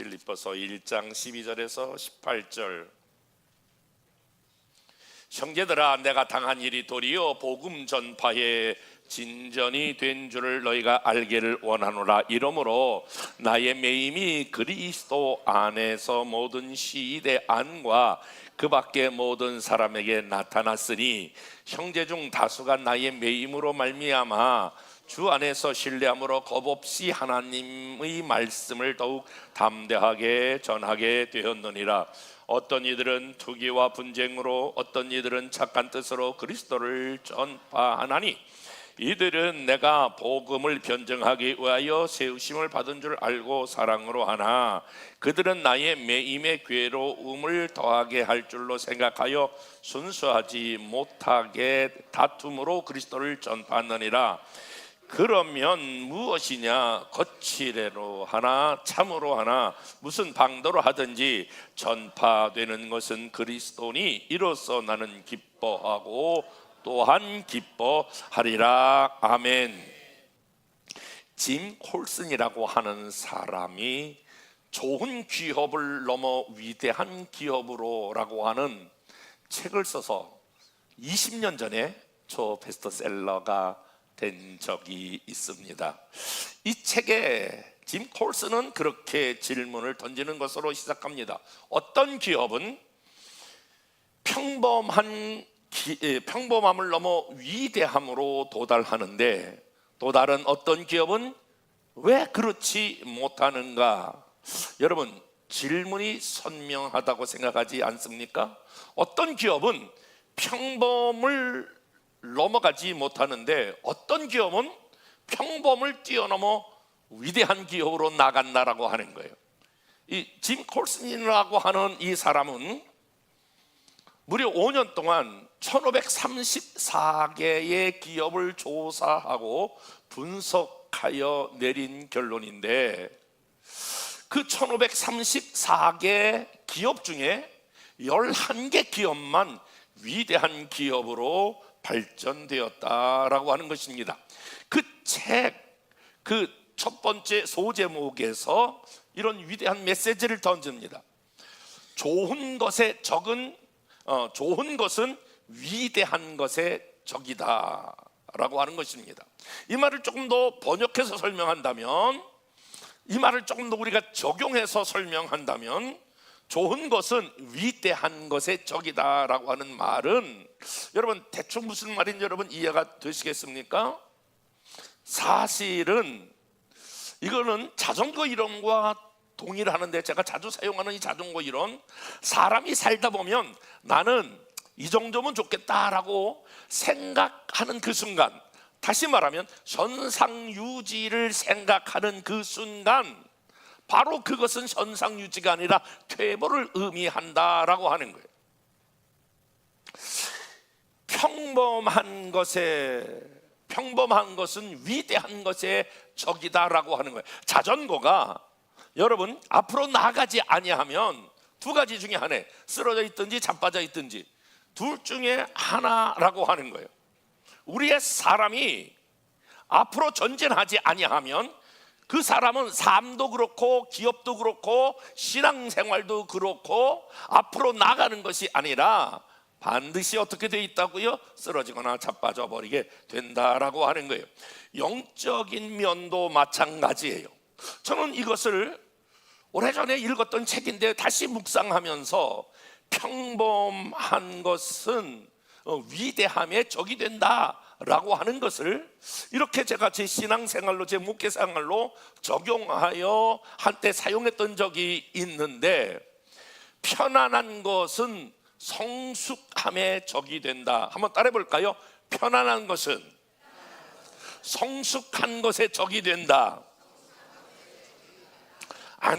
빌립보서 1장 12절에서 18절. 형제들아, 내가 당한 일이 도리어 복음 전파에 진전이 된 줄을 너희가 알기를 원하노라. 이러므로 나의 매임이 그리스도 안에서 모든 시대 안과 그 밖에 모든 사람에게 나타났으니 형제 중 다수가 나의 매임으로 말미암아 주 안에서 신뢰함으로 겁없이 하나님의 말씀을 더욱 담대하게 전하게 되었느니라. 어떤 이들은 투기와 분쟁으로, 어떤 이들은 착한 뜻으로 그리스도를 전파하나니 이들은 내가 복음을 변증하기 위하여 세우심을 받은 줄 알고 사랑으로 하나 그들은 나의 매임의 괴로움을 더하게 할 줄로 생각하여 순수하지 못하게 다툼으로 그리스도를 전파하느니라. 그러면 무엇이냐? 거칠애로 하나 참으로 하나 무슨 방도로 하든지 전파되는 것은 그리스도니 이로써 나는 기뻐하고 또한 기뻐하리라. 아멘. 짐 콜슨이라고 하는 사람이 좋은 기업을 넘어 위대한 기업으로 라고 하는 책을 써서 20년 전에 저 베스트셀러가 된 적이 있습니다. 이 책에 짐 콜슨은 그렇게 질문을 던지는 것으로 시작합니다. 어떤 기업은 평범함을 넘어 위대함으로 도달하는데 또 다른 어떤 기업은 왜 그렇지 못하는가? 여러분, 질문이 선명하다고 생각하지 않습니까? 어떤 기업은 평범을 넘어가지 못하는데 어떤 기업은 평범을 뛰어넘어 위대한 기업으로 나간다라고 하는 거예요. 이 짐 콜슨이라고 하는 이 사람은 무려 5년 동안 1534개의 기업을 조사하고 분석하여 내린 결론인데 그 1534개 기업 중에 11개 기업만 위대한 기업으로 발전되었다라고 하는 것입니다. 그 책, 그 첫 번째 소제목에서 이런 위대한 메시지를 던집니다. 좋은 것은 위대한 것의 적이다 라고 하는 것입니다. 이 말을 조금 더 번역해서 설명한다면, 이 말을 조금 더 우리가 적용해서 설명한다면, 좋은 것은 위대한 것의 적이다 라고 하는 말은 여러분 대충 무슨 말인지 여러분 이해가 되시겠습니까? 사실은 이거는 자전거 이론과 동일하는데, 제가 자주 사용하는 이 자전거 이론, 사람이 살다 보면 나는 이 정도면 좋겠다라고 생각하는 그 순간, 다시 말하면 현상유지를 생각하는 그 순간, 바로 그것은 현상유지가 아니라 퇴보를 의미한다라고 하는 거예요. 평범한 것은 위대한 것의 적이다라고 하는 거예요. 자전거가 여러분 앞으로 나가지 아니하면 두 가지 중에 하나, 쓰러져 있든지 자빠져 있든지 둘 중에 하나라고 하는 거예요. 우리의 사람이 앞으로 전진하지 아니하면 그 사람은 삶도 그렇고 기업도 그렇고 신앙생활도 그렇고 앞으로 나가는 것이 아니라 반드시 어떻게 돼 있다고요? 쓰러지거나 자빠져 버리게 된다라고 하는 거예요. 영적인 면도 마찬가지예요. 저는 이것을 오래전에 읽었던 책인데 다시 묵상하면서 평범한 것은 위대함의 적이 된다라고 하는 것을 이렇게 제가 제 신앙생활로, 제 목회생활로 적용하여 한때 사용했던 적이 있는데, 편안한 것은 성숙함의 적이 된다. 한번 따라해 볼까요? 편안한 것은 성숙한 것의 적이 된다.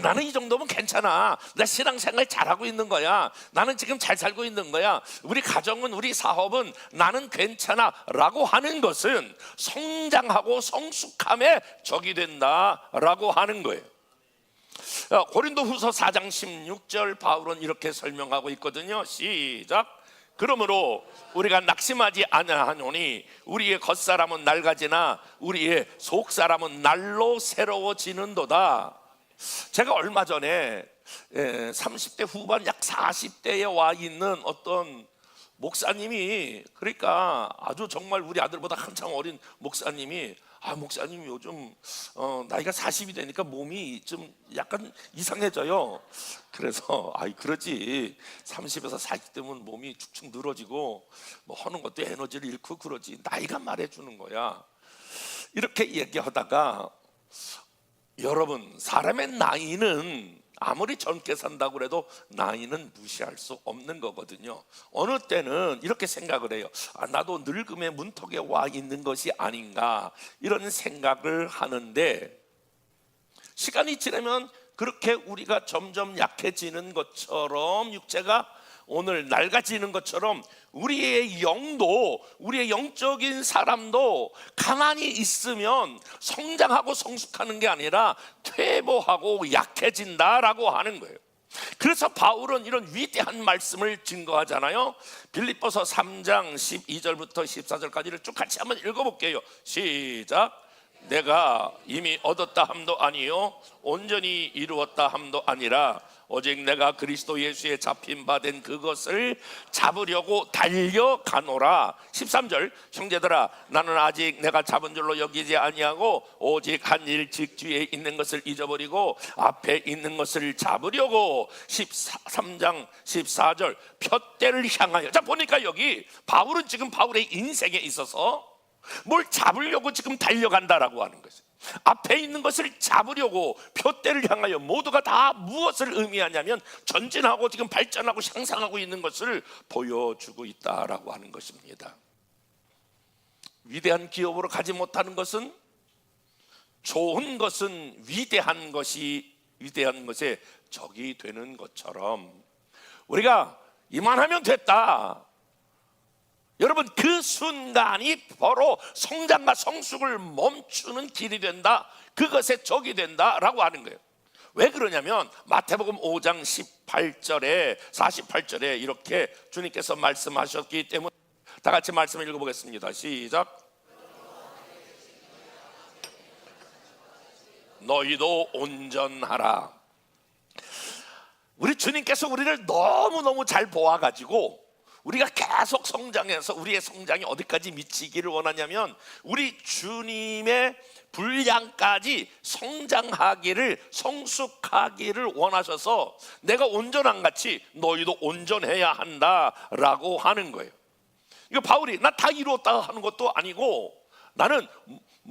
나는 이 정도면 괜찮아, 나 신앙생활 잘하고 있는 거야, 나는 지금 잘 살고 있는 거야, 우리 가정은, 우리 사업은 나는 괜찮아 라고 하는 것은 성장하고 성숙함의 적이 된다라고 하는 거예요. 고린도후서 4장 16절 바울은 이렇게 설명하고 있거든요. 시작. 그러므로 우리가 낙심하지 아니하노니 우리의 겉사람은 낡아지나 우리의 속사람은 날로 새로워지는도다. 제가 얼마 전에 30대 후반 약 40대에 와 있는 어떤 목사님이, 그러니까 아주 정말 우리 아들보다 한참 어린 목사님이, 목사님 요즘 나이가 40이 되니까 몸이 좀 약간 이상해져요. 그래서 그러지, 30에서 40 되면 몸이 축축 늘어지고 뭐 하는 것도 에너지를 잃고 그러지, 나이가 말해주는 거야. 이렇게 얘기하다가, 여러분, 사람의 나이는 아무리 젊게 산다고 해도 나이는 무시할 수 없는 거거든요. 어느 때는 이렇게 생각을 해요. 나도 늙음의 문턱에 와 있는 것이 아닌가, 이런 생각을 하는데, 시간이 지나면 그렇게 우리가 점점 약해지는 것처럼, 육체가 오늘 낡아지는 것처럼, 우리의 영도, 우리의 영적인 사람도 가만히 있으면 성장하고 성숙하는 게 아니라 퇴보하고 약해진다라고 하는 거예요. 그래서 바울은 이런 위대한 말씀을 증거하잖아요. 빌립보서 3장 12절부터 14절까지를 쭉 같이 한번 읽어볼게요. 시작. 내가 이미 얻었다 함도 아니요 온전히 이루었다 함도 아니라 오직 내가 그리스도 예수에 잡힌 바 된 그것을 잡으려고 달려가노라. 13절. 형제들아, 나는 아직 내가 잡은 줄로 여기지 아니하고 오직 한 일 즉 뒤에 있는 것을 잊어버리고 앞에 있는 것을 잡으려고. 13장 14절. 푯대를 향하여. 자, 보니까 여기 바울은 지금 바울의 인생에 있어서 뭘 잡으려고 지금 달려간다라고 하는 거죠. 앞에 있는 것을 잡으려고 푯대를 향하여. 모두가 다 무엇을 의미하냐면 전진하고 지금 발전하고 향상하고 있는 것을 보여주고 있다라고 하는 것입니다. 위대한 기업으로 가지 못하는 것은, 좋은 것은 위대한 것에 적이 되는 것처럼, 우리가 이만하면 됐다, 여러분, 그 순간이 바로 성장과 성숙을 멈추는 길이 된다, 그것에 적이 된다라고 하는 거예요. 왜 그러냐면 마태복음 5장 18절에 48절에 이렇게 주님께서 말씀하셨기 때문에. 다 같이 말씀을 읽어보겠습니다. 시작. 너희도 온전하라. 우리 주님께서 우리를 너무너무 잘 보아가지고 우리가 계속 성장해서 우리의 성장이 어디까지 미치기를 원하냐면, 우리 주님의 분량까지 성장하기를, 성숙하기를 원하셔서 내가 온전한 같이 너희도 온전해야 한다라고 하는 거예요. 이거 바울이 나 다 이루었다 하는 것도 아니고, 나는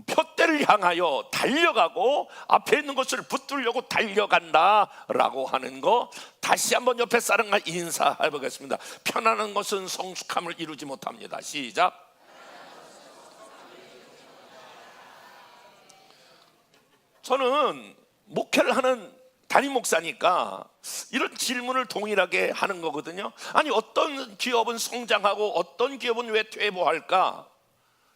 푯대를 향하여 달려가고 앞에 있는 것을 붙들려고 달려간다라고 하는 거, 다시 한번 옆에 사람과 인사해 보겠습니다. 편안한 것은 성숙함을 이루지 못합니다. 시작. 저는 목회를 하는 담임 목사니까 이런 질문을 동일하게 하는 거거든요. 아니, 어떤 기업은 성장하고 어떤 기업은 왜 퇴보할까?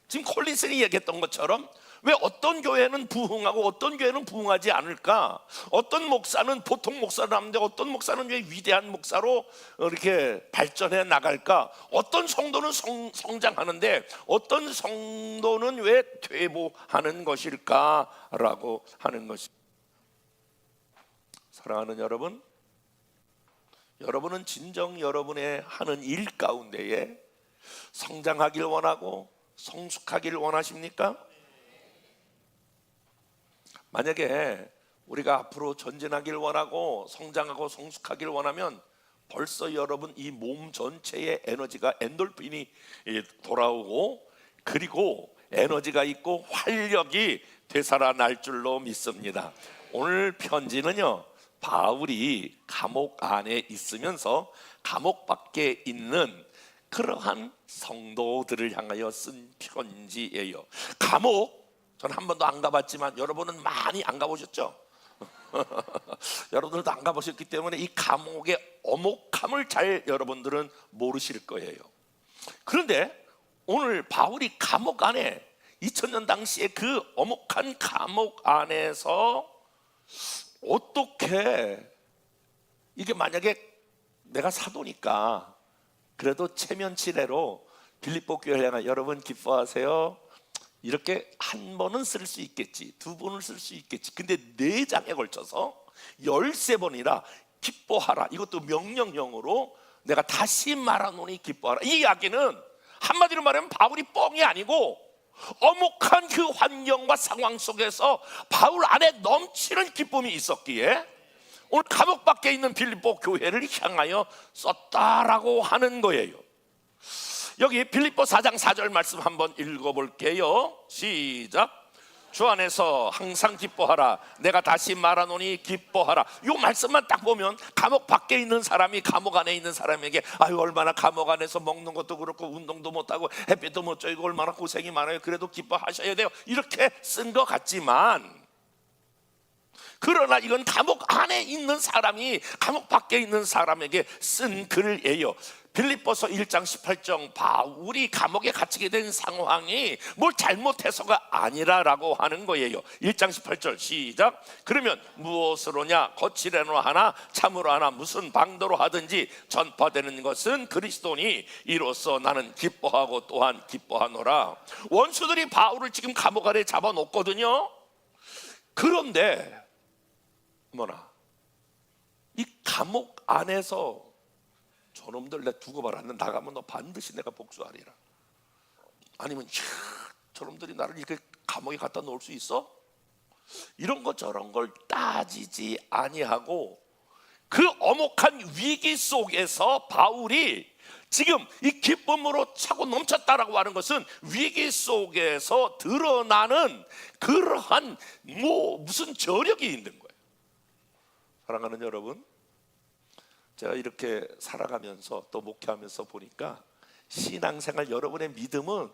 지금 콜린슨이 얘기했던 것처럼 왜 어떤 교회는 부흥하고 어떤 교회는 부흥하지 않을까? 어떤 목사는 보통 목사를 하는데 어떤 목사는 왜 위대한 목사로 이렇게 발전해 나갈까? 어떤 성도는 성장하는데 어떤 성도는 왜 퇴보하는 것일까라고 하는 것이. 사랑하는 여러분, 여러분은 진정 여러분의 하는 일 가운데에 성장하길 원하고 성숙하기를 원하십니까? 만약에 우리가 앞으로 전진하길 원하고 성장하고 성숙하기를 원하면 벌써 여러분 이 몸 전체에 에너지가, 엔돌핀이 돌아오고, 그리고 에너지가 있고 활력이 되살아날 줄로 믿습니다. 오늘 편지는요, 바울이 감옥 안에 있으면서 감옥 밖에 있는 그러한 성도들을 향하여 쓴 편지예요. 감옥, 전 한 번도 안 가봤지만 여러분은 많이 안 가보셨죠? 여러분들도 안 가보셨기 때문에 이 감옥의 엄혹함을 잘 여러분들은 모르실 거예요. 그런데 오늘 바울이 감옥 안에, 2000년 당시에 그 엄혹한 감옥 안에서 어떻게, 이게 만약에 내가 사도니까 그래도 체면치레로 빌립보 교회를 향해 여러분 기뻐하세요, 이렇게 한 번은 쓸 수 있겠지, 두 번은 쓸 수 있겠지. 근데 4장에 걸쳐서 13번이라 기뻐하라. 이것도 명령형으로 내가 다시 말하노니 기뻐하라. 이 이야기는 한마디로 말하면 바울이 뻥이 아니고 엄혹한 그 환경과 상황 속에서 바울 안에 넘치는 기쁨이 있었기에 오늘 감옥 밖에 있는 빌립보 교회를 향하여 썼다라고 하는 거예요. 여기 빌립보 4장 4절 말씀 한번 읽어볼게요. 시작. 주 안에서 항상 기뻐하라. 내가 다시 말하노니 기뻐하라. 이 말씀만 딱 보면 감옥 밖에 있는 사람이 감옥 안에 있는 사람에게 아유 얼마나 감옥 안에서 먹는 것도 그렇고 운동도 못하고 햇빛도 못 쬐고 얼마나 고생이 많아요. 그래도 기뻐하셔야 돼요. 이렇게 쓴 것 같지만, 그러나 이건 감옥 안에 있는 사람이 감옥 밖에 있는 사람에게 쓴 글이에요. 빌립보서 1장 18절, 바울이 감옥에 갇히게 된 상황이 뭘 잘못해서가 아니라라고 하는 거예요. 1장 18절 시작. 그러면 무엇으로냐? 거칠애로 하나 참으로 하나 무슨 방도로 하든지 전파되는 것은 그리스도니 이로써 나는 기뻐하고 또한 기뻐하노라. 원수들이 바울을 지금 감옥 안에 잡아놓거든요. 그런데 뭐나 이 감옥 안에서 저놈들 내 두고 봐라. 나가면 너 반드시 내가 복수하리라. 아니면 저놈들이 나를 이렇게 감옥에 갖다 놓을 수 있어? 이런 거 저런 걸 따지지 아니하고 그 엄혹한 위기 속에서 바울이 지금 이 기쁨으로 차고 넘쳤다라고 하는 것은 위기 속에서 드러나는 그러한 무슨 저력이 있는 거예요. 사랑하는 여러분, 제가 이렇게 살아가면서 또 목회하면서 보니까 신앙생활 여러분의 믿음은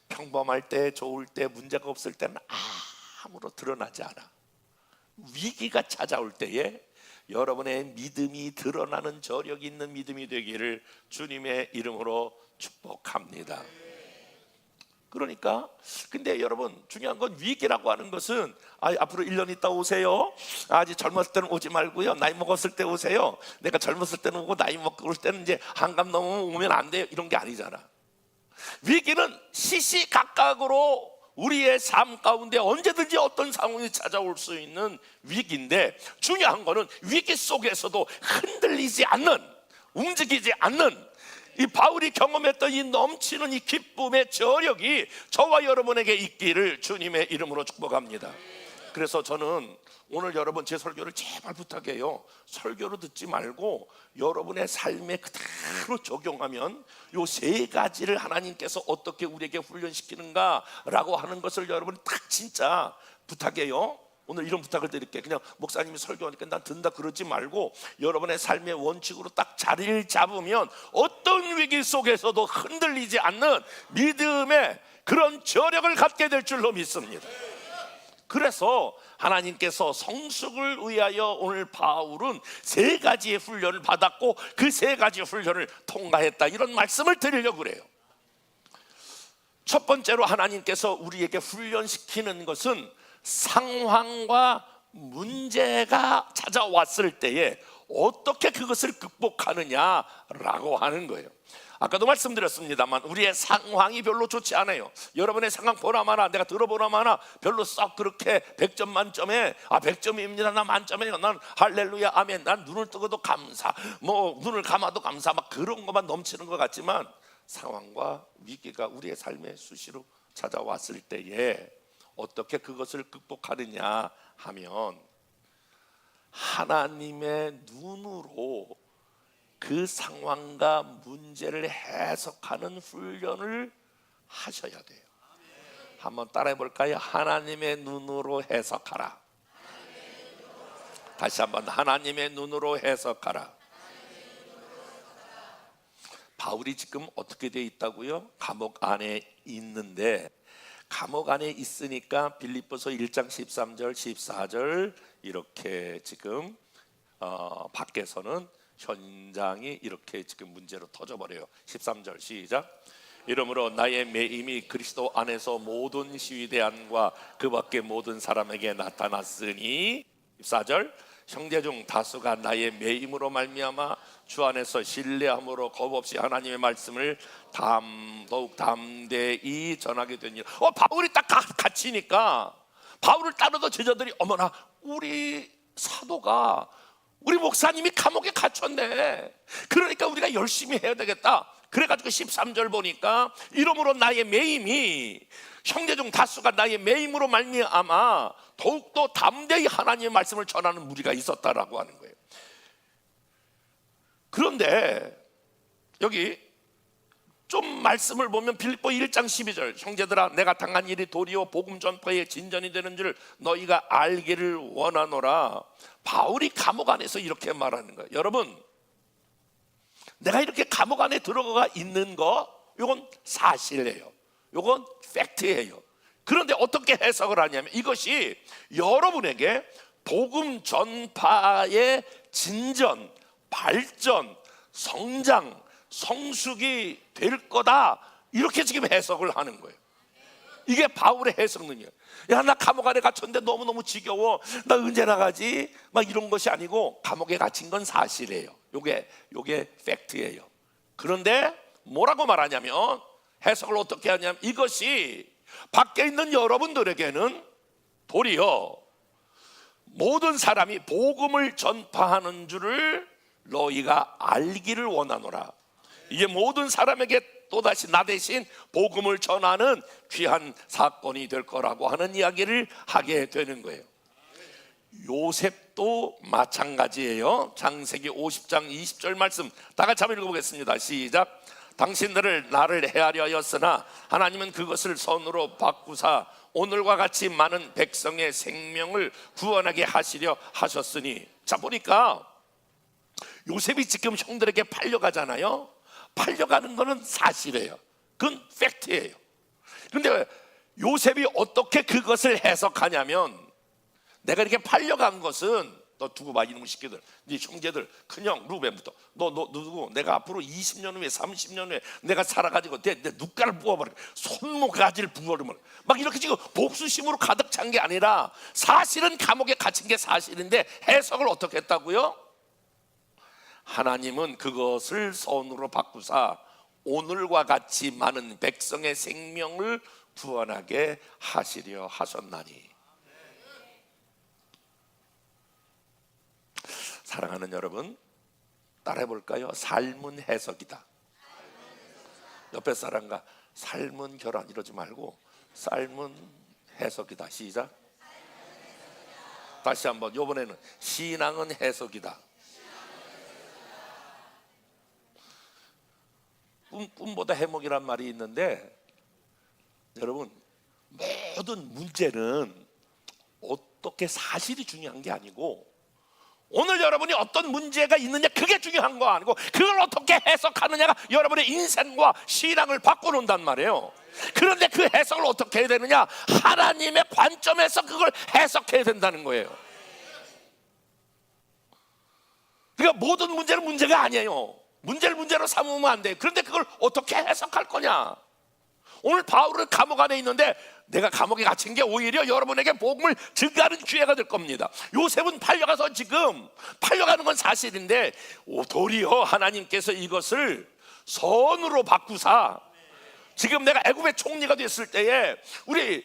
평범할 때, 좋을 때, 문제가 없을 때는 아무로 드러나지 않아. 위기가 찾아올 때에 여러분의 믿음이 드러나는 저력 있는 믿음이 되기를 주님의 이름으로 축복합니다. 그러니까 근데 여러분 중요한 건 위기라고 하는 것은 앞으로 1년 있다 오세요. 아직 젊었을 때는 오지 말고요. 나이 먹었을 때 오세요. 내가 젊었을 때는 오고 나이 먹을 때는 이제 한감 넘으면 오면 안 돼요. 이런 게 아니잖아. 위기는 시시각각으로 우리의 삶 가운데 언제든지 어떤 상황이 찾아올 수 있는 위기인데, 중요한 거는 위기 속에서도 흔들리지 않는, 움직이지 않는 이 바울이 경험했던 이 넘치는 이 기쁨의 저력이 저와 여러분에게 있기를 주님의 이름으로 축복합니다. 그래서 저는 오늘 여러분 제 설교를 제발 부탁해요. 설교로 듣지 말고 여러분의 삶에 그대로 적용하면 요 세 가지를 하나님께서 어떻게 우리에게 훈련시키는가라고 하는 것을 여러분 딱 진짜 부탁해요. 오늘 이런 부탁을 드릴게요. 그냥 목사님이 설교하니까 난 듣는다 그러지 말고 여러분의 삶의 원칙으로 딱 자리를 잡으면 어떤 위기 속에서도 흔들리지 않는 믿음의 그런 저력을 갖게 될 줄로 믿습니다. 그래서 하나님께서 성숙을 위하여 오늘 바울은 세 가지의 훈련을 받았고 그 세 가지 훈련을 통과했다, 이런 말씀을 드리려고 그래요. 첫 번째로 하나님께서 우리에게 훈련시키는 것은 상황과 문제가 찾아왔을 때에 어떻게 그것을 극복하느냐라고 하는 거예요. 아까도 말씀드렸습니다만 우리의 상황이 별로 좋지 않아요. 여러분의 상황 보나마나 내가 들어보나마나 별로 썩 그렇게 100점 만점에 100점입니다. 나 만점이에요. 난 할렐루야 아멘. 난 눈을 뜨고도 감사, 눈을 감아도 감사, 막 그런 것만 넘치는 것 같지만 상황과 위기가 우리의 삶에 수시로 찾아왔을 때에 어떻게 그것을 극복하느냐 하면 하나님의 눈으로 그 상황과 문제를 해석하는 훈련을 하셔야 돼요. 한번 따라해 볼까요? 하나님의 눈으로 해석하라. 다시 한번 하나님의 눈으로 해석하라. 바울이 지금 어떻게 돼 있다고요? 감옥 안에 있는데, 감옥 안에 있으니까 빌립보서 1장 13절 14절 이렇게 지금 밖에서는 현장이 이렇게 지금 문제로 터져버려요. 13절 시작. 이러므로 나의 매임이 그리스도 안에서 모든 시위대안과 그 밖의 모든 사람에게 나타났으니 14절. 형제 중 다수가 나의 매임으로 말미암아 주 안에서 신뢰함으로 겁없이 하나님의 말씀을 더욱 담대히 전하게 되니라. 바울이 딱 갇히니까 바울을 따르던 제자들이 어머나 우리 사도가 우리 목사님이 감옥에 갇혔네. 그러니까 우리가 열심히 해야 되겠다. 그래가지고 13절 보니까 이러므로 나의 매임이 형제 중 다수가 나의 매임으로 말미암아 더욱더 담대히 하나님의 말씀을 전하는 무리가 있었다라고 하는 거예요. 그런데 여기 좀 말씀을 보면 빌립보 1장 12절, 형제들아 내가 당한 일이 도리어 복음 전파의 진전이 되는 줄 너희가 알기를 원하노라. 바울이 감옥 안에서 이렇게 말하는 거예요. 여러분, 내가 이렇게 감옥 안에 들어가 있는 거, 이건 사실이에요. 이건 팩트예요. 그런데 어떻게 해석을 하냐면 이것이 여러분에게 복음 전파의 진전, 발전, 성장, 성숙이 될 거다, 이렇게 지금 해석을 하는 거예요. 이게 바울의 해석 능력. 야, 나 감옥 안에 갇혔는데 너무너무 지겨워, 나 언제 나가지? 막 이런 것이 아니고 감옥에 갇힌 건 사실이에요. 요게 팩트예요. 그런데 뭐라고 말하냐면, 해석을 어떻게 하냐면 이것이 밖에 있는 여러분들에게는 도리어 모든 사람이 복음을 전파하는 줄을 너희가 알기를 원하노라. 이게 모든 사람에게 또다시 나 대신 복음을 전하는 귀한 사건이 될 거라고 하는 이야기를 하게 되는 거예요. 요셉도 마찬가지예요. 창세기 50장 20절 말씀 다 같이 한번 읽어보겠습니다. 시작. 당신들을 나를 해하려 하였으나 하나님은 그것을 선으로 바꾸사 오늘과 같이 많은 백성의 생명을 구원하게 하시려 하셨으니. 자, 보니까 요셉이 지금 형들에게 팔려가잖아요. 팔려가는 거는 사실이에요. 그건 팩트예요. 그런데 요셉이 어떻게 그것을 해석하냐면, 내가 이렇게 팔려간 것은, 너 두고 봐 이놈의 새끼들, 네 형제들, 큰형 루벤부터 너 누구, 내가 앞으로 20년 후에 30년 후에 내가 살아가지고 내 눈가를 부어버려, 손목가지를 부어버려, 막 이렇게 지금 복수심으로 가득 찬 게 아니라 사실은 감옥에 갇힌 게 사실인데 해석을 어떻게 했다고요? 하나님은 그것을 선으로 바꾸사 오늘과 같이 많은 백성의 생명을 구원하게 하시려 하셨나니. 사랑하는 여러분, 따라해 볼까요? 삶은 해석이다. 옆에 사람과 삶은 결혼 이러지 말고 삶은 해석이다. 시작. 다시 한번, 이번에는 신앙은 해석이다. 꿈보다 해몽이란 말이 있는데, 여러분, 모든 문제는 어떻게 사실이 중요한 게 아니고, 오늘 여러분이 어떤 문제가 있느냐, 그게 중요한 거 아니고 그걸 어떻게 해석하느냐가 여러분의 인생과 신앙을 바꿔놓는단 말이에요. 그런데 그 해석을 어떻게 해야 되느냐? 하나님의 관점에서 그걸 해석해야 된다는 거예요. 그러니까 모든 문제는 문제가 아니에요. 문제를 문제로 삼으면 안 돼요. 그런데 그걸 어떻게 해석할 거냐? 오늘 바울은 감옥 안에 있는데 내가 감옥에 갇힌 게 오히려 여러분에게 복음을 증가하는 기회가 될 겁니다. 요셉은 팔려가서 지금 팔려가는 건 사실인데 도리어 하나님께서 이것을 선으로 바꾸사, 지금 내가 애굽의 총리가 됐을 때에 우리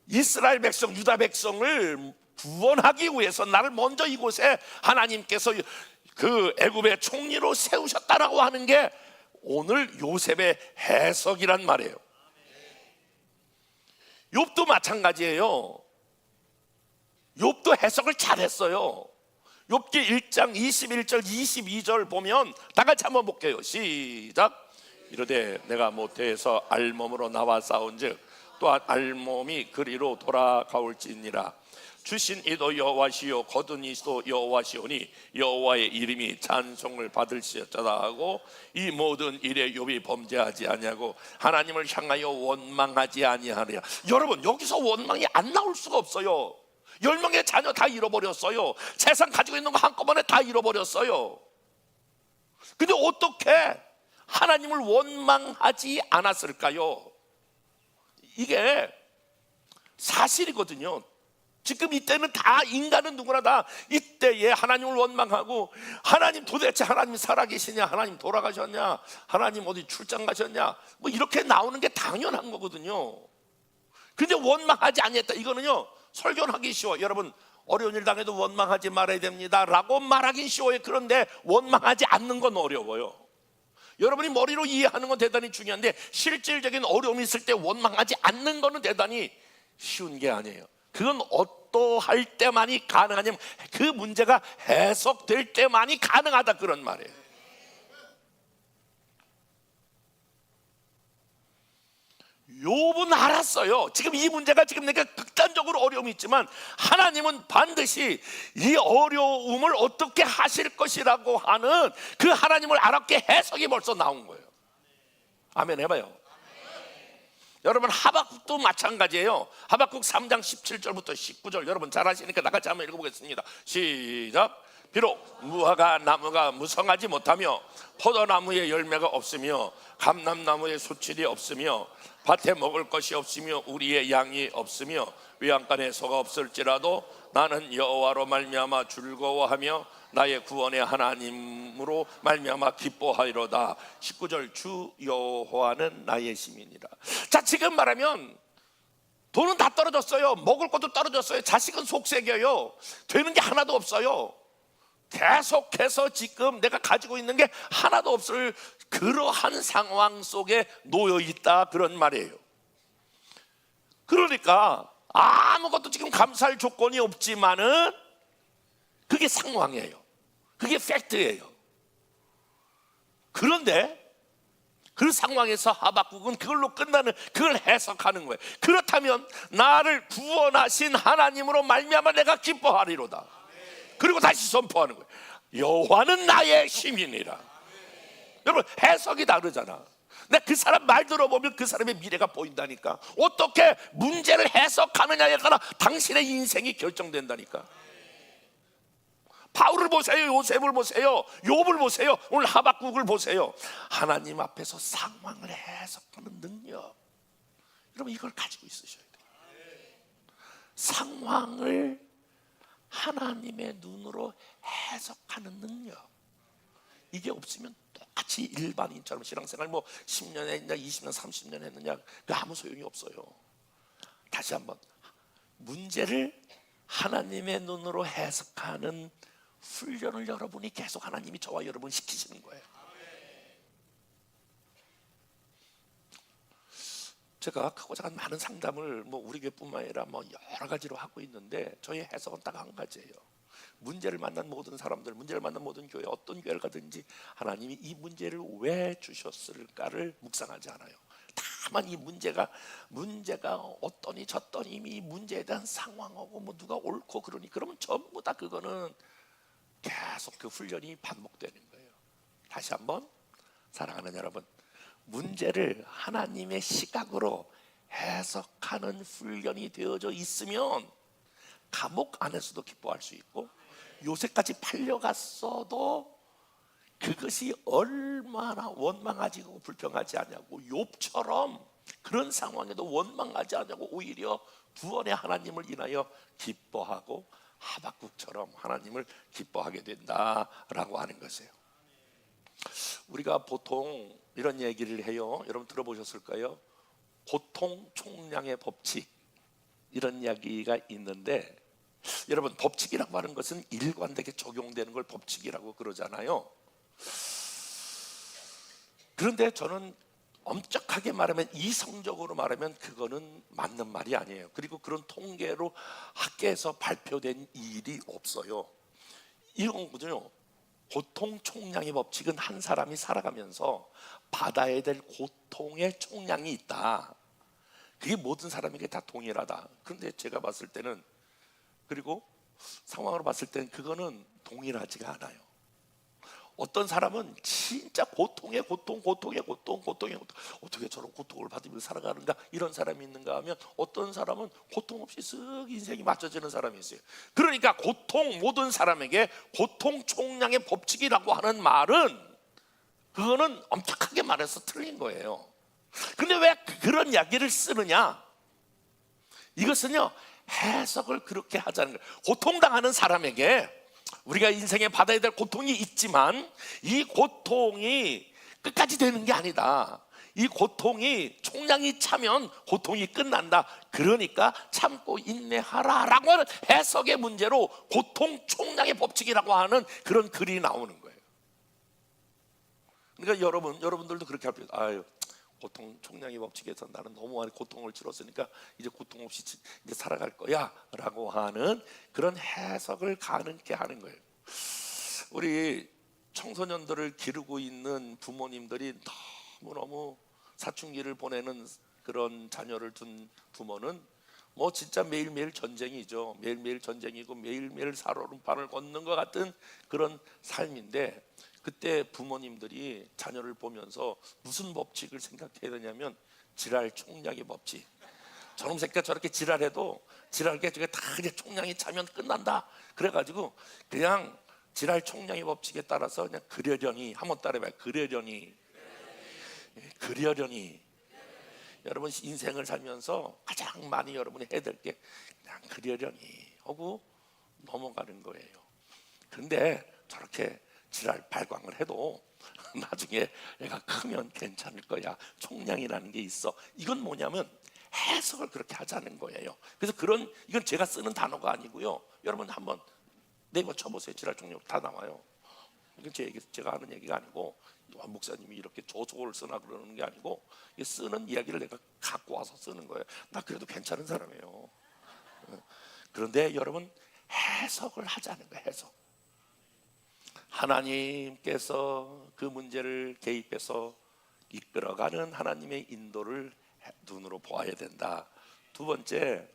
이스라엘 백성, 유다 백성을 구원하기 위해서 나를 먼저 이곳에 하나님께서 그 애굽의 총리로 세우셨다라고 하는 게 오늘 요셉의 해석이란 말이에요. 욥도 마찬가지예요. 욥도 해석을 잘했어요. 욥기 1장 21절 22절 보면 다 같이 한번 볼게요. 시작. 이르되 내가 모태에서 알몸으로 나와 싸운즉 또한 알몸이 그리로 돌아가올지니라. 주신 이도 여호와시요 거둔 이도 여호와시오니 여호와의 이름이 찬송을 받을지어다 하고 이 모든 일에 욥이 범죄하지 아니하고 하나님을 향하여 원망하지 아니하리라. 여러분, 여기서 원망이 안 나올 수가 없어요. 10명의 자녀 다 잃어버렸어요. 재산 가지고 있는 거 한꺼번에 다 잃어버렸어요. 근데 어떻게 하나님을 원망하지 않았을까요? 이게 사실이거든요. 지금 이때는 다 인간은 누구나 다 이때에 하나님을 원망하고, 하나님 도대체 하나님 살아계시냐, 하나님 돌아가셨냐, 하나님 어디 출장 가셨냐, 뭐 이렇게 나오는 게 당연한 거거든요. 근데 원망하지 않았다, 이거는요 설교하기 쉬워. 여러분, 어려운 일 당해도 원망하지 말아야 됩니다 라고 말하긴 쉬워요. 그런데 원망하지 않는 건 어려워요. 여러분이 머리로 이해하는 건 대단히 중요한데 실질적인 어려움이 있을 때 원망하지 않는 거는 대단히 쉬운 게 아니에요. 그건 어떠할 때만이 가능하냐면 그 문제가 해석될 때만이 가능하다, 그런 말이에요. 욥은 알았어요. 지금 이 문제가 지금 내가 극단적으로 어려움이 있지만 하나님은 반드시 이 어려움을 어떻게 하실 것이라고 하는 그 하나님을 알았기에 해석이 벌써 나온 거예요. 아멘 해봐요. 여러분 하박국도 마찬가지예요. 하박국 3장 17절부터 19절 여러분 잘 아시니까 나같이 한번 읽어보겠습니다. 시작. 비록 무화과 나무가 무성하지 못하며 포도나무에 열매가 없으며 감람나무에 수칠이 없으며 밭에 먹을 것이 없으며 우리의 양이 없으며 외양간에 소가 없을지라도 나는 여호와로 말미암아 즐거워하며 나의 구원의 하나님으로 말미암아 기뻐하리로다. 19절 주 여호와는 나의 힘이니라. 자, 지금 말하면 돈은 다 떨어졌어요. 먹을 것도 떨어졌어요. 자식은 속색여요. 되는 게 하나도 없어요. 계속해서 지금 내가 가지고 있는 게 하나도 없을 그러한 상황 속에 놓여 있다, 그런 말이에요. 그러니까 아무것도 지금 감사할 조건이 없지만은 그게 상황이에요. 그게 팩트예요. 그런데 그 상황에서 하박국은 그걸로 끝나는, 그걸 해석하는 거예요. 그렇다면 나를 구원하신 하나님으로 말미암아 내가 기뻐하리로다. 그리고 다시 선포하는 거예요. 여호와는 나의 힘이니라. 여러분 해석이 다르잖아. 근데 그 사람 말 들어보면 그 사람의 미래가 보인다니까. 어떻게 문제를 해석하느냐에 따라 당신의 인생이 결정된다니까. 바울을 보세요, 요셉을 보세요, 욥을 보세요, 오늘 하박국을 보세요. 하나님 앞에서 상황을 해석하는 능력, 여러분 이걸 가지고 있으셔야 돼요. 상황을 하나님의 눈으로 해석하는 능력, 이게 없으면 똑같이 일반인처럼 신앙생활 뭐 10년 했냐 20년 30년 했느냐 그 아무 소용이 없어요. 다시 한번 문제를 하나님의 눈으로 해석하는 훈련을 여러분이 계속 하나님이 저와 여러분 시키시는 거예요. 제가 크고 작은 많은 상담을 뭐 우리 교회뿐만 아니라 뭐 여러 가지로 하고 있는데 저의 해석은 딱 한 가지예요. 문제를 만난 모든 사람들, 문제를 만난 모든 교회, 어떤 교회를 가든지 하나님이 이 문제를 왜 주셨을까를 묵상하지 않아요. 다만 이 문제가 어떠니 저떠니 이미 문제에 대한 상황하고 뭐 누가 옳고 그러니 그러면 전부 다 그거는 계속 그 훈련이 반복되는 거예요. 다시 한번 사랑하는 여러분, 문제를 하나님의 시각으로 해석하는 훈련이 되어져 있으면 감옥 안에서도 기뻐할 수 있고 요새까지 팔려갔어도 그것이 얼마나 원망하지고 불평하지 않냐고, 욥처럼 그런 상황에도 원망하지 않냐고 오히려 구원의 하나님을 인하여 기뻐하고 하박국처럼 하나님을 기뻐하게 된다라고 하는 것이에요. 우리가 보통 이런 얘기를 해요. 여러분 들어보셨을까요? 고통 총량의 법칙, 이런 이야기가 있는데, 여러분 법칙이라고 하는 것은 일관되게 적용되는 걸 법칙이라고 그러잖아요. 그런데 저는 엄격하게 말하면, 이성적으로 말하면 그거는 맞는 말이 아니에요. 그리고 그런 통계로 학계에서 발표된 일이 없어요. 이건 거든요. 고통 총량의 법칙은 한 사람이 살아가면서 받아야 될 고통의 총량이 있다. 그게 모든 사람에게 다 동일하다. 그런데 제가 봤을 때는, 그리고 상황으로 봤을 때는 그거는 동일하지가 않아요. 어떤 사람은 진짜 고통에 고통, 어떻게 저런 고통을 받으면서 살아가는가, 이런 사람이 있는가 하면 어떤 사람은 고통 없이 쓱 인생이 맞춰지는 사람이 있어요. 그러니까 모든 사람에게 고통 총량의 법칙이라고 하는 말은, 그거는 엄격하게 말해서 틀린 거예요. 근데 왜 그런 이야기를 쓰느냐? 이것은요, 해석을 그렇게 하자는 거예요. 고통당하는 사람에게 우리가 인생에 받아야 될 고통이 있지만 이 고통이 끝까지 되는 게 아니다. 이 고통이 총량이 차면 고통이 끝난다. 그러니까 참고 인내하라라고 하는 해석의 문제로 고통 총량의 법칙이라고 하는 그런 글이 나오는 거예요. 그러니까 여러분들도 그렇게 할 필요. 아유, 고통 총량의 법칙에서 나는 너무 많이 고통을 치렀으니까 이제 고통 없이 이제 살아갈 거야라고 하는 그런 해석을 가능케 하는 거예요. 우리 청소년들을 기르고 있는 부모님들이 너무너무 사춘기를 보내는 그런 자녀를 둔 부모는 뭐 진짜 매일매일 전쟁이죠. 매일매일 전쟁이고 매일매일 살얼음판을 걷는 것 같은 그런 삶인데, 그때 부모님들이 자녀를 보면서 무슨 법칙을 생각해야 되냐면 지랄 총량의 법칙. 저놈 새끼가 저렇게 지랄해도 지랄게 저게 다 이제 총량이 차면 끝난다. 그래가지고 그냥 지랄 총량의 법칙에 따라서 그냥 그러려니, 한번 따라해봐요. 그러려니. 여러분 인생을 살면서 가장 많이 여러분이 해야 될 게 그냥 그러려니 하고 넘어가는 거예요. 그런데 저렇게 지랄 발광을 해도 나중에 애가 크면 괜찮을 거야. 총량이라는 게 있어. 이건 뭐냐면 해석을 그렇게 하자는 거예요. 그래서 이건 제가 쓰는 단어가 아니고요. 여러분 한번 네이버 쳐보세요. 지랄 총량 다 나와요. 이건 제가 하는 얘기가 아니고 요한 목사님이 이렇게 조소를 쓰나 그러는 게 아니고, 쓰는 이야기를 내가 갖고 와서 쓰는 거예요. 나 그래도 괜찮은 사람이에요. 그런데 여러분 해석을 하자는 거예요. 해석. 하나님께서 그 문제를 개입해서 이끌어가는 하나님의 인도를 눈으로 보아야 된다. 두 번째,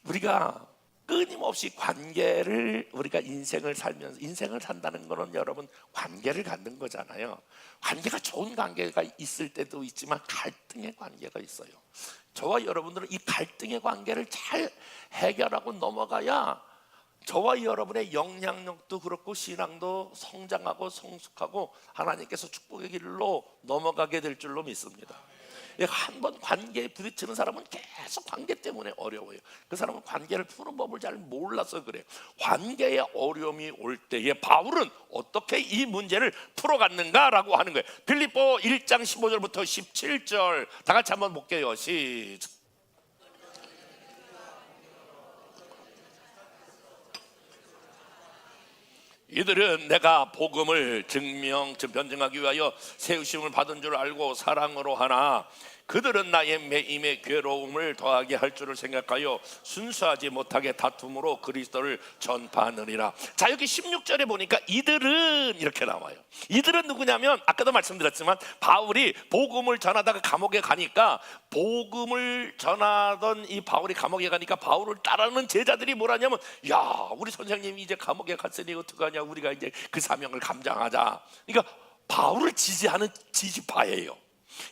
우리가 끊임없이 관계를, 우리가 인생을 살면서, 인생을 산다는 거는 여러분 관계를 갖는 거잖아요. 관계가 좋은 관계가 있을 때도 있지만 갈등의 관계가 있어요. 저와 여러분들은 이 갈등의 관계를 잘 해결하고 넘어가야 저와 여러분의 영향력도 그렇고 신앙도 성장하고 성숙하고 하나님께서 축복의 길로 넘어가게 될 줄로 믿습니다. 한번 관계에 부딪히는 사람은 계속 관계 때문에 어려워요. 그 사람은 관계를 푸는 법을 잘 몰라서 그래요. 관계에 어려움이 올 때에 바울은 어떻게 이 문제를 풀어갔는가라고 하는 거예요. 빌립보 1장 15절부터 17절 다 같이 한번 볼게요. 시작. 이들은 내가 복음을 변증하기 위하여 세우심을 받은 줄 알고 사랑으로 하나 그들은 나의 매임의 괴로움을 더하게 할 줄을 생각하여 순수하지 못하게 다툼으로 그리스도를 전파하느니라. 자, 여기 16절에 보니까 이들은 이렇게 나와요. 이들은 누구냐면 아까도 말씀드렸지만 바울이 복음을 전하다가 감옥에 가니까, 복음을 전하던 이 바울이 감옥에 가니까 바울을 따르는 제자들이 뭐라냐면, 야, 우리 선생님이 이제 감옥에 갔으니 어떡하냐, 우리가 이제 그 사명을 감당하자. 그러니까 바울을 지지하는 지지파예요.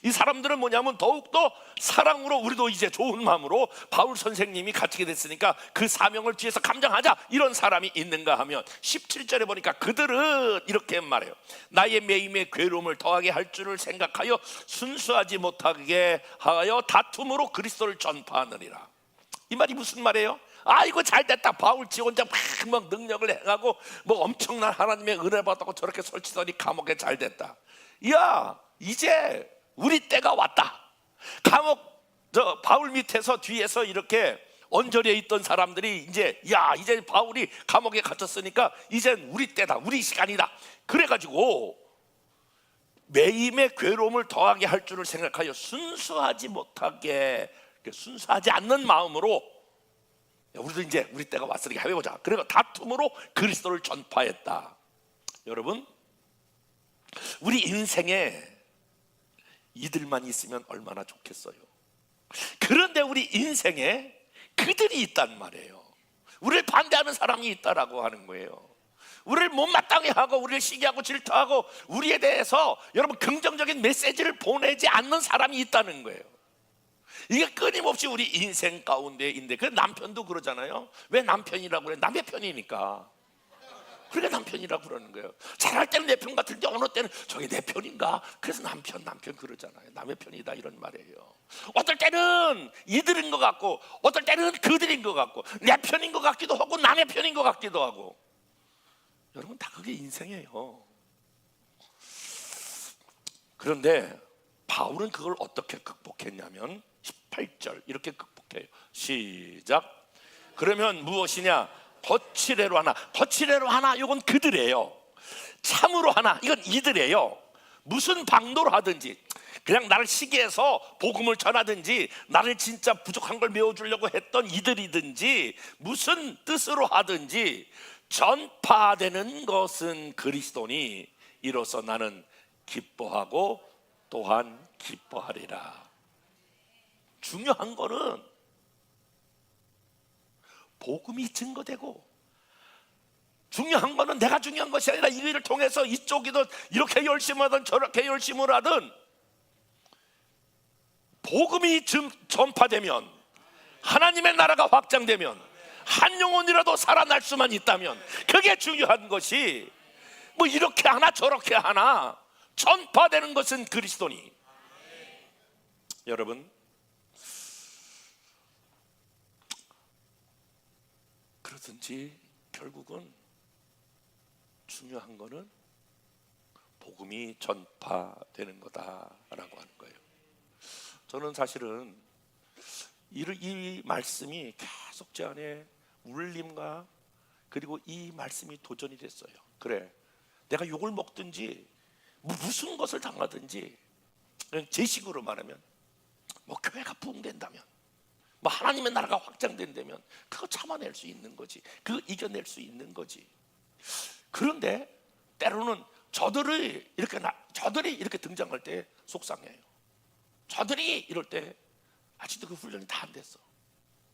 이 사람들은 뭐냐면 더욱더 사랑으로, 우리도 이제 좋은 마음으로 바울 선생님이 갇히게 됐으니까 그 사명을 뒤에서 감당하자, 이런 사람이 있는가 하면 17절에 보니까 그들은 이렇게 말해요. 나의 매임의 괴로움을 더하게 할 줄을 생각하여 순수하지 못하게 하여 다툼으로 그리스도를 전파하느니라. 이 말이 무슨 말이에요? 아이고 잘됐다, 바울 지 혼자 막 능력을 행하고 뭐 엄청난 하나님의 은혜 받았고 저렇게 설치더니 감옥에 잘됐다. 야, 이제 우리 때가 왔다. 바울 밑에서 뒤에서 이렇게 언저리에 있던 사람들이 이제 바울이 감옥에 갇혔으니까 이젠 우리 때다, 우리 시간이다. 그래가지고 매임의 괴로움을 더하게 할 줄을 생각하여 순수하지 않는 마음으로, 우리도 이제 우리 때가 왔으니까 해보자. 그리고 다툼으로 그리스도를 전파했다. 여러분, 우리 인생에 이들만 있으면 얼마나 좋겠어요. 그런데 우리 인생에 그들이 있단 말이에요. 우리를 반대하는 사람이 있다라고 하는 거예요. 우리를 못마땅해 하고 우리를 시기하고 질투하고 우리에 대해서 여러분 긍정적인 메시지를 보내지 않는 사람이 있다는 거예요. 이게 끊임없이 우리 인생 가운데인데, 그 남편도 그러잖아요. 왜 남편이라고 그래? 남의 편이니까. 그러니까 남편이라고 그러는 거예요. 잘할 때는 내 편 같은데 어느 때는 저게 내 편인가? 그래서 남편 그러잖아요. 남의 편이다 이런 말이에요. 어떨 때는 이들인 것 같고 어떨 때는 그들인 것 같고 내 편인 것 같기도 하고 남의 편인 것 같기도 하고. 여러분 다 그게 인생이에요. 그런데 바울은 그걸 어떻게 극복했냐면 18절 이렇게 극복해요. 시작. 그러면 무엇이냐? 거칠애로 하나. 거칠애로 하나, 이건 그들이에요. 참으로 하나, 이건 이들이에요. 무슨 방도로 하든지, 그냥 나를 시기해서 복음을 전하든지, 나를 진짜 부족한 걸 메워주려고 했던 이들이든지, 무슨 뜻으로 하든지 전파되는 것은 그리스도니 이로써 나는 기뻐하고 또한 기뻐하리라. 중요한 거는 복음이 증거되고, 중요한 거는 내가 중요한 것이 아니라 이 일을 통해서 이쪽이든 이렇게 열심히 하든 저렇게 열심히 하든 복음이 전파되면, 하나님의 나라가 확장되면, 한 영혼이라도 살아날 수만 있다면 그게 중요한 것이, 뭐 이렇게 하나 저렇게 하나, 전파되는 것은 그리스도니. 여러분, 그러든지 결국은 중요한 거는 복음이 전파되는 거다라고 하는 거예요. 저는 사실은 이 말씀이 계속 제 안에 울림과, 그리고 이 말씀이 도전이 됐어요. 그래, 내가 욕을 먹든지 무슨 것을 당하든지, 그냥 제 식으로 말하면 뭐 교회가 부흥된다면, 뭐 하나님의 나라가 확장된다면 그거 참아낼 수 있는 거지, 그거 이겨낼 수 있는 거지. 그런데 때로는 저들이 이렇게 등장할 때 속상해요. 저들이 이럴 때 아직도 그 훈련이 다 안 됐어.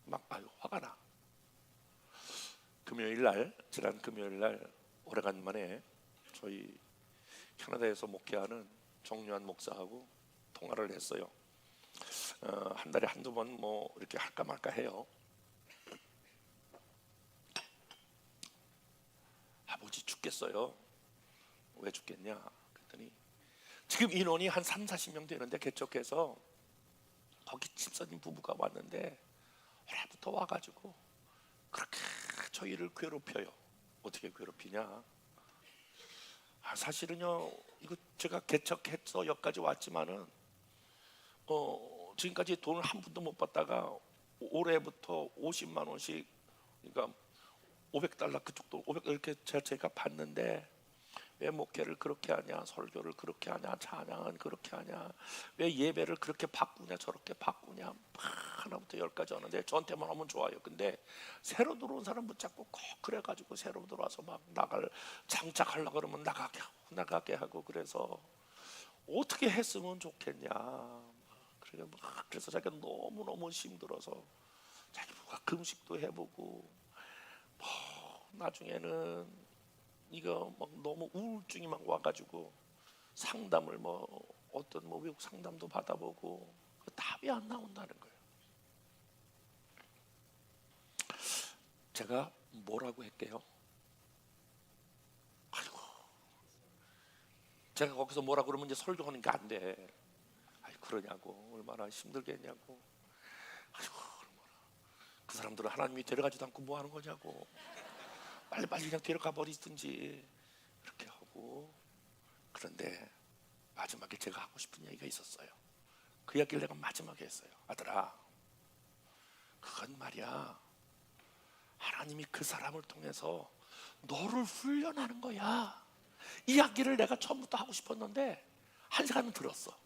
막 화가 나. 지난 금요일 날 오래간만에 저희 캐나다에서 목회하는 정유한 목사하고 통화를 했어요. 한 달에 한두 번 뭐 이렇게 할까 말까 해요. 아버지 죽겠어요. 왜 죽겠냐 그랬더니, 지금 인원이 한 30-40명 되는데 개척해서 거기 집사님 부부가 왔는데 올해부터 와가지고 그렇게 저희를 괴롭혀요. 어떻게 괴롭히냐? 사실은요, 이거 제가 개척해서 여기까지 왔지만은 지금까지 돈을 한 푼도 못 받다가 올해부터 50만 원씩, 그러니까 $500 그쪽도 500 이렇게 제가 받는데, 왜 목회를 그렇게 하냐, 설교를 그렇게 하냐, 찬양은 그렇게 하냐, 왜 예배를 그렇게 바꾸냐 저렇게 바꾸냐, 하나부터 10까지 하는데 저한테만 하면 좋아요. 근데 새로 들어온 사람 붙잡고 꼭 그래가지고 새로 들어와서 막 장착하려고 그러면 나가게 하고, 그래서 어떻게 했으면 좋겠냐. 그래서 자기가 너무너무 힘들어서 자기가 금식도 해보고, 나중에는 이거 막 너무 우울증이 막 와가지고 상담을 어떤 외국 상담도 받아보고 답이 안 나온다는 거예요. 제가 뭐라고 할게요? 아이고, 제가 거기서 뭐라 그러면 이제 설교하는 게 안 돼. 그러냐고, 얼마나 힘들겠냐고. 아이고, 그 사람들은 하나님이 데려가지도 않고 뭐 하는 거냐고. 빨리빨리 그냥 데려가 버리든지 그렇게 하고. 그런데 마지막에 제가 하고 싶은 얘기가 있었어요. 그 이야기를 내가 마지막에 했어요. 아들아, 그건 말이야, 하나님이 그 사람을 통해서 너를 훈련하는 거야. 이야기를 내가 처음부터 하고 싶었는데 1시간은 들었어.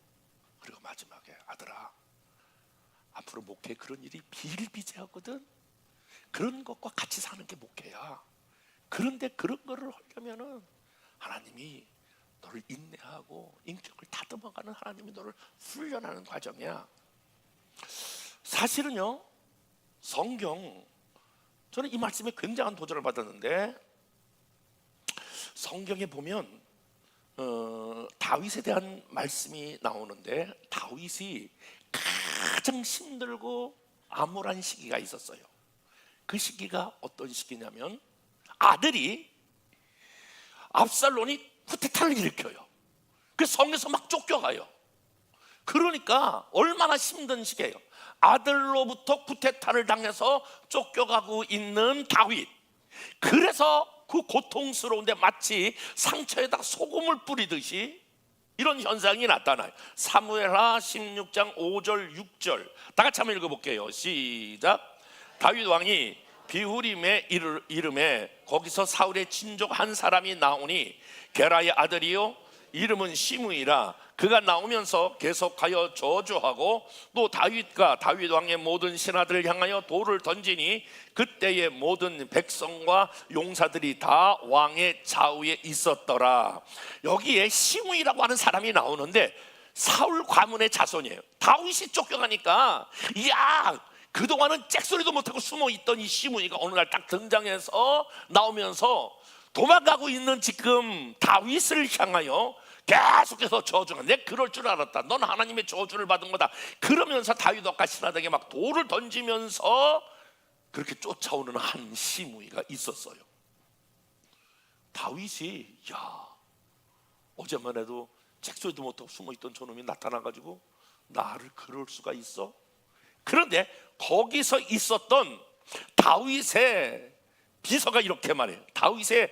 그리고 마지막에, 아들아, 앞으로 목회 그런 일이 비일비재하거든. 그런 것과 같이 사는 게 목회야. 그런데 그런 거를 하려면은 하나님이 너를 인내하고 인격을 다듬어가는, 하나님이 너를 훈련하는 과정이야. 사실은요, 성경, 저는 이 말씀에 굉장한 도전을 받았는데, 성경에 보면 다윗에 대한 말씀이 나오는데, 다윗이 가장 힘들고 암울한 시기가 있었어요. 그 시기가 어떤 시기냐면, 아들이 압살롬이 쿠데타를 일으켜요. 그래서 성에서 막 쫓겨가요. 그러니까 얼마나 힘든 시기예요. 아들로부터 쿠데타를 당해서 쫓겨가고 있는 다윗. 그래서 그 고통스러운데 마치 상처에다 소금을 뿌리듯이 이런 현상이 나타나요. 사무엘하 16장 5절 6절 다 같이 한번 읽어볼게요. 시작. 다윗 왕이 비후림의 이름에 거기서 사울의 친족 한 사람이 나오니 게라의 아들이요 이름은 시므이라. 그가 나오면서 계속하여 저주하고 또 다윗과 다윗 왕의 모든 신하들을 향하여 돌을 던지니 그때의 모든 백성과 용사들이 다 왕의 좌우에 있었더라. 여기에 시므이라고 하는 사람이 나오는데 사울 가문의 자손이에요. 다윗이 쫓겨가니까 이야, 그동안은 잭소리도 못하고 숨어있던 이 시므이가 어느 날 딱 등장해서 나오면서 도망가고 있는 지금 다윗을 향하여 계속해서 저주가, 내 그럴 줄 알았다, 넌 하나님의 저주를 받은 거다, 그러면서 다윗과 신하들에게 막 돌을 던지면서 그렇게 쫓아오는 한 시므이가 있었어요. 다윗이 야, 어제만 해도 잭소리도 못하고 숨어있던 저놈이 나타나가지고 나를 그럴 수가 있어? 그런데 거기서 있었던 다윗의 비서가 이렇게 말해요. 다윗의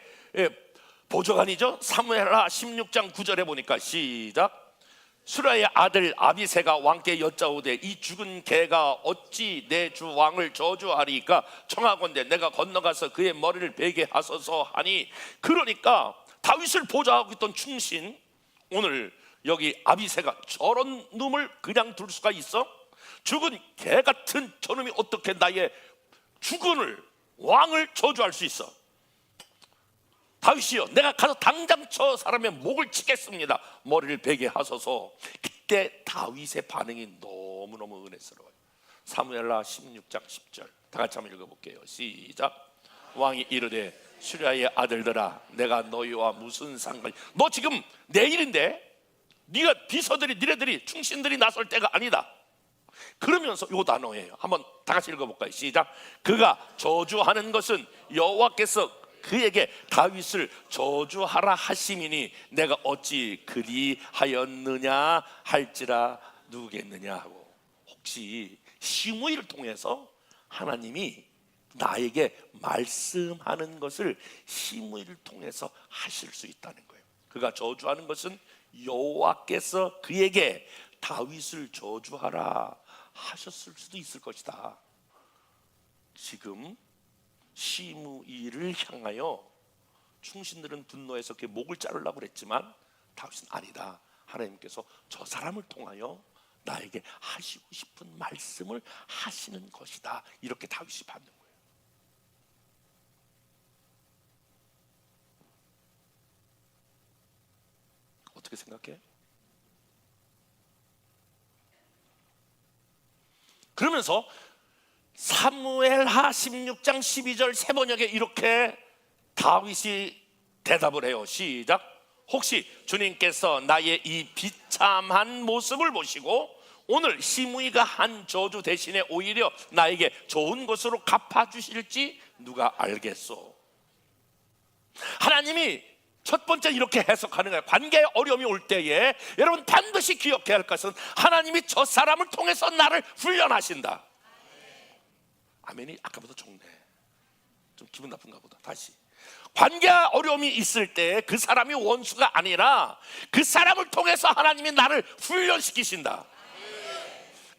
보좌관이죠. 사무엘하 16장 9절에 보니까 시작. 수라의 아들 아비새가 왕께 여짜오되 이 죽은 개가 어찌 내 주 왕을 저주하리까? 청하건대 내가 건너가서 그의 머리를 베게 하소서 하니, 그러니까 다윗을 보좌하고 있던 충신, 오늘 여기 아비새가 저런 놈을 그냥 둘 수가 있어? 죽은 개 같은 저놈이 어떻게 나의 주군을, 왕을 저주할 수 있어? 다윗이여, 내가 가서 당장 저 사람의 목을 치겠습니다. 머리를 베게 하소서. 그때 다윗의 반응이 너무너무 은혜스러워요. 사무엘하 16장 10절 다 같이 한번 읽어볼게요. 시작. 왕이 이르되 수랴의 아들들아, 내가 너희와 무슨 상관이? 너 지금 내 일인데 네가 비서들이, 니네들이, 충신들이 나설 때가 아니다. 그러면서 요 단어예요. 한번 다 같이 읽어볼까요? 시작. 그가 저주하는 것은 여호와께서 그에게 다윗을 저주하라 하심이니 내가 어찌 그리하였느냐 할지라 누구겠느냐 하고, 혹시 시므이를 통해서 하나님이 나에게 말씀하는 것을 시므이를 통해서 하실 수 있다는 거예요. 그가 저주하는 것은 여호와께서 그에게 다윗을 저주하라 하셨을 수도 있을 것이다. 지금 시므이를 향하여 충신들은 분노해서 그의 목을 자르려고 그랬지만 다윗은 아니다. 하나님께서 저 사람을 통하여 나에게 하시고 싶은 말씀을 하시는 것이다. 이렇게 다윗이 받는 거예요. 어떻게 생각해? 그러면서 사무엘하 16장 12절 세 번역에 이렇게 다윗이 대답을 해요. 시작. 혹시 주님께서 나의 이 비참한 모습을 보시고 오늘 시므이가 한 저주 대신에 오히려 나에게 좋은 것으로 갚아주실지 누가 알겠소? 하나님이 첫 번째 이렇게 해석하는 거예요. 관계에 어려움이 올 때에 여러분 반드시 기억해야 할 것은 하나님이 저 사람을 통해서 나를 훈련하신다. 아멘이 아까보다 적네. 좀 기분 나쁜가 보다. 다시. 관계 어려움이 있을 때 그 사람이 원수가 아니라 그 사람을 통해서 하나님이 나를 훈련시키신다.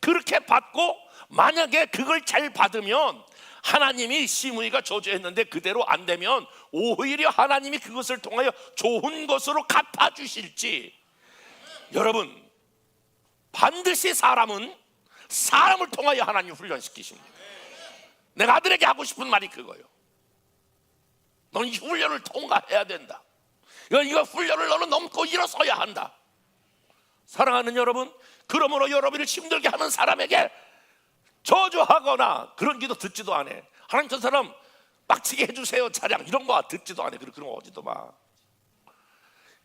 그렇게 받고 만약에 그걸 잘 받으면 하나님이 시므이가 저주했는데 그대로 안 되면 오히려 하나님이 그것을 통하여 좋은 것으로 갚아주실지. 여러분 반드시 사람은 사람을 통하여 하나님 훈련시키십니다. 내가 아들에게 하고 싶은 말이 그거예요. 너는 이 훈련을 통과해야 된다. 이거 훈련을 너는 넘고 일어서야 한다. 사랑하는 여러분, 그러므로 여러분을 힘들게 하는 사람에게 저주하거나 그런 기도 듣지도 않아. 하나님 저 사람 빡치게 해주세요 차량 이런 거 듣지도 않아. 그런 거 오지도 마.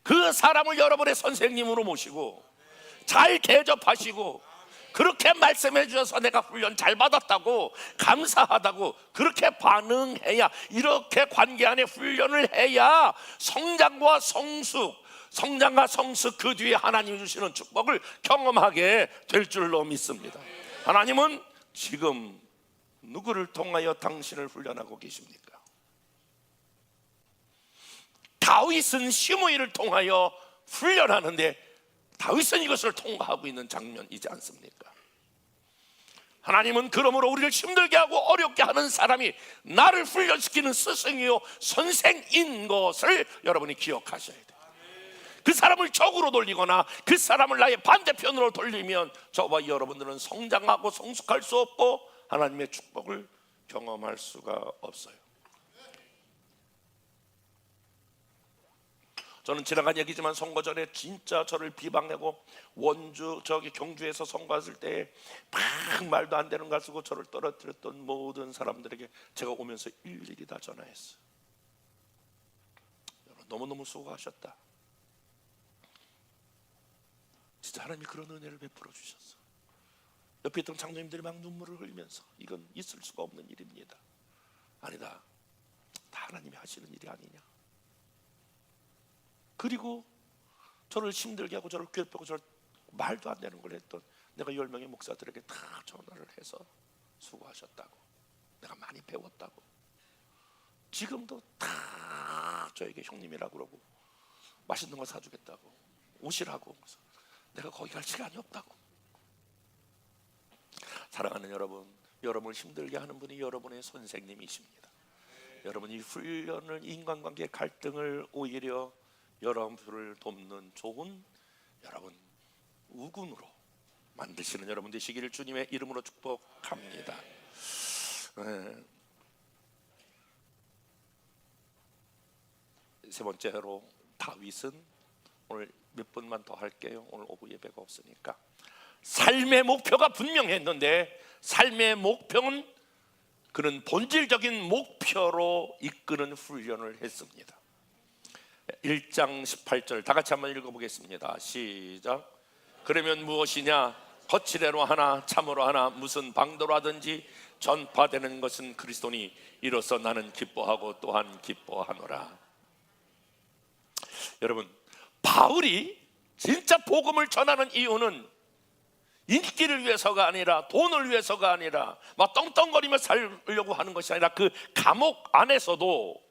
그 사람을 여러분의 선생님으로 모시고 잘 대접하시고 그렇게 말씀해 주셔서 내가 훈련 잘 받았다고 감사하다고 그렇게 반응해야, 이렇게 관계 안에 훈련을 해야 성장과 성숙, 성장과 성숙 그 뒤에 하나님이 주시는 축복을 경험하게 될 줄로 믿습니다. 하나님은 지금 누구를 통하여 당신을 훈련하고 계십니까? 다윗은 시므이를 통하여 훈련하는데 다윗은 이것을 통과하고 있는 장면이지 않습니까? 하나님은 그러므로 우리를 힘들게 하고 어렵게 하는 사람이 나를 훈련시키는 스승이요 선생인 것을 여러분이 기억하셔야 돼요. 그 사람을 적으로 돌리거나 그 사람을 나의 반대편으로 돌리면 저와 여러분들은 성장하고 성숙할 수 없고 하나님의 축복을 경험할 수가 없어요. 저는 지나간 얘기지만 선거 전에 진짜 저를 비방하고 원주 경주에서 선거했을 때 막 말도 안 되는 거 쓰고 저를 떨어뜨렸던 모든 사람들에게 제가 오면서 일일이 다 전화했어요. 너무너무 수고하셨다. 진짜 하나님이 그런 은혜를 베풀어 주셨어. 옆에 있던 장로님들이 막 눈물을 흘리면서 이건 있을 수가 없는 일입니다. 아니다, 다 하나님이 하시는 일이 아니냐. 그리고 저를 힘들게 하고 저를 괴롭히고 저를 말도 안 되는 걸 했던 내가 10명의 목사들에게 다 전화를 해서 수고하셨다고, 내가 많이 배웠다고, 지금도 다 저에게 형님이라고 그러고 맛있는 거 사주겠다고 오시라고. 그래서 내가 거기 갈 시간이 없다고. 사랑하는 여러분, 여러분을 힘들게 하는 분이 여러분의 선생님이십니다. 여러분이 훈련을, 인간관계의 갈등을 오히려 여러분을 돕는 좋은 여러분 우군으로 만드시는 여러분 되시기를 주님의 이름으로 축복합니다. 세 번째로 다윗은, 오늘 몇 분만 더 할게요. 오늘 오후 예배가 없으니까. 삶의 목표가 분명했는데 삶의 목표는 그는 본질적인 목표로 이끄는 훈련을 했습니다. 1장 18절 다 같이 한번 읽어보겠습니다. 시작. 그러면 무엇이냐? 거칠애로 하나 참으로 하나 무슨 방도로 하든지 전파되는 것은 그리스도니 이로써 나는 기뻐하고 또한 기뻐하노라. 여러분, 바울이 진짜 복음을 전하는 이유는 인기를 위해서가 아니라, 돈을 위해서가 아니라, 막 떵떵거리며 살려고 하는 것이 아니라, 그 감옥 안에서도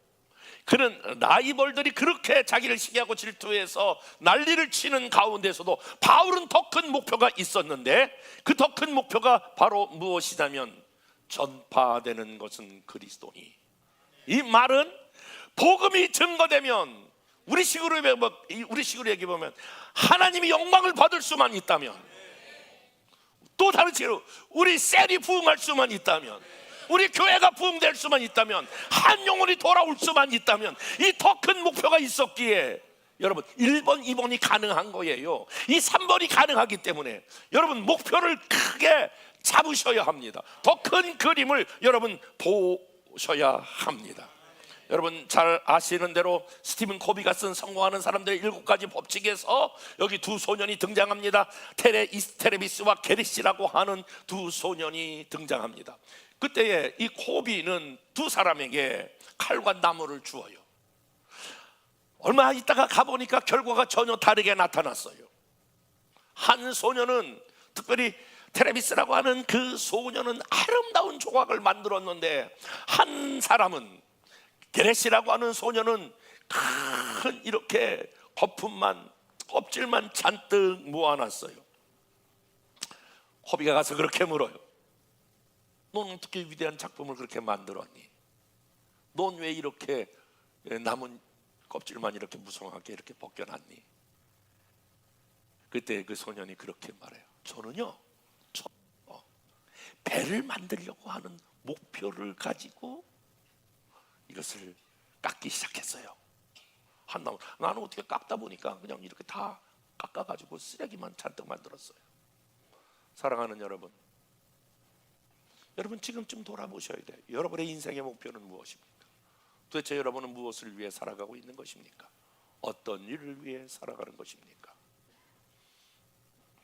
그는 라이벌들이 그렇게 자기를 시기하고 질투해서 난리를 치는 가운데서도 바울은 더 큰 목표가 있었는데, 그 더 큰 목표가 바로 무엇이냐면 전파되는 것은 그리스도니. 이 말은 복음이 증거되면, 우리식으로 얘기하면 하나님이 영광을 받을 수만 있다면, 또 다른 식으로 우리 셀이 부흥할 수만 있다면, 우리 교회가 부흥될 수만 있다면, 한 영혼이 돌아올 수만 있다면, 이 더 큰 목표가 있었기에 여러분 1번, 2번이 가능한 거예요. 이 3번이 가능하기 때문에 여러분 목표를 크게 잡으셔야 합니다. 더 큰 그림을 여러분 보셔야 합니다. 여러분 잘 아시는 대로 스티븐 코비가 쓴 성공하는 사람들의 7가지 법칙에서 여기 두 소년이 등장합니다. 테레비스와 게리시라고 하는 두 소년이 등장합니다. 그때에 이 코비는 두 사람에게 칼과 나무를 주어요. 얼마 있다가 가보니까 결과가 전혀 다르게 나타났어요. 한 소년은, 특별히 테레비스라고 하는 그 소년은 아름다운 조각을 만들었는데, 한 사람은, 게레시라고 하는 소년은 큰 이렇게 껍질만 잔뜩 모아놨어요. 코비가 가서 그렇게 물어요. 넌 어떻게 위대한 작품을 그렇게 만들었니? 넌 왜 이렇게 남은 껍질만 이렇게 무성하게 이렇게 벗겨놨니? 그때 그 소년이 그렇게 말해요. 저는요, 배를 만들려고 하는 목표를 가지고 이것을 깎기 시작했어요. 한 나무. 나는 어떻게 깎다 보니까 그냥 이렇게 다 깎아가지고 쓰레기만 잔뜩 만들었어요. 사랑하는 여러분, 여러분 지금쯤 돌아보셔야 돼요. 여러분의 인생의 목표는 무엇입니까? 도대체 여러분은 무엇을 위해 살아가고 있는 것입니까? 어떤 일을 위해 살아가는 것입니까?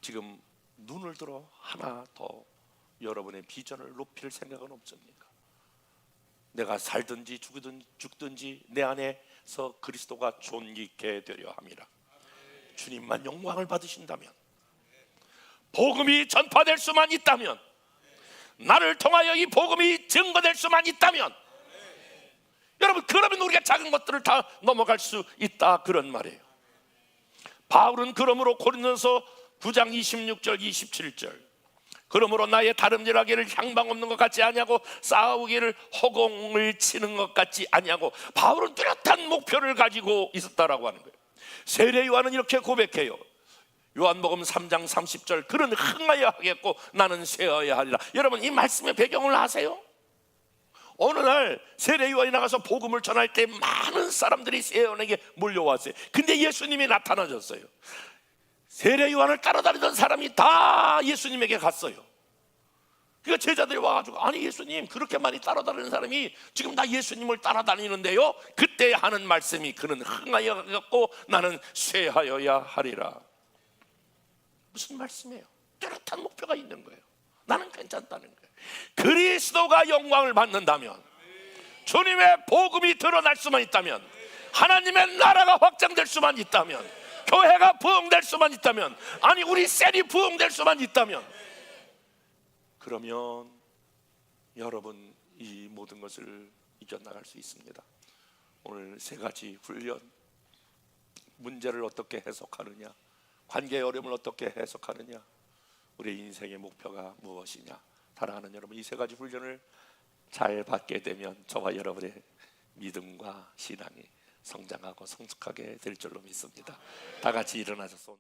지금 눈을 들어 하나 더 여러분의 비전을 높일 생각은 없습니까? 내가 살든지 죽든지 내 안에서 그리스도가 존귀케 되려 함이라. 주님만 영광을 받으신다면, 복음이 전파될 수만 있다면, 나를 통하여 이 복음이 증거될 수만 있다면, 여러분 그러면 우리가 작은 것들을 다 넘어갈 수 있다, 그런 말이에요. 바울은 그러므로 고린도서 9장 26절 27절 그러므로 나의 다름질하기를 향방 없는 것 같지 아니하고 싸우기를 허공을 치는 것 같지 아니하고 바울은 뚜렷한 목표를 가지고 있었다라고 하는 거예요. 세례 요한은 이렇게 고백해요. 요한복음 3장 30절 그는 흥하여 하겠고 나는 쇠하여 하리라. 여러분 이 말씀의 배경을 아세요? 어느 날 세례 요한이 나가서 복음을 전할 때 많은 사람들이 세례 요한에게 몰려왔어요. 근데 예수님이 나타나셨어요. 세례 요한을 따라다니던 사람이 다 예수님에게 갔어요. 그러니까 제자들이 와가지고 아니 예수님 그렇게 많이 따라다니는 사람이 지금 다 예수님을 따라다니는데요. 그때 하는 말씀이 그는 흥하여 하겠고 나는 쇠하여야 하리라. 무슨 말씀이에요? 뚜렷한 목표가 있는 거예요. 나는 괜찮다는 거예요. 그리스도가 영광을 받는다면, 주님의 복음이 드러날 수만 있다면, 하나님의 나라가 확장될 수만 있다면, 교회가 부흥될 수만 있다면, 아니 우리 셀이 부흥될 수만 있다면, 그러면 여러분 이 모든 것을 이겨나갈 수 있습니다. 오늘 세 가지 훈련, 문제를 어떻게 해석하느냐, 관계의 어려움을 어떻게 해석하느냐, 우리 인생의 목표가 무엇이냐, 사랑하는 여러분 이 세 가지 훈련을 잘 받게 되면 저와 여러분의 믿음과 신앙이 성장하고 성숙하게 될 줄로 믿습니다. 다 같이 일어나셔서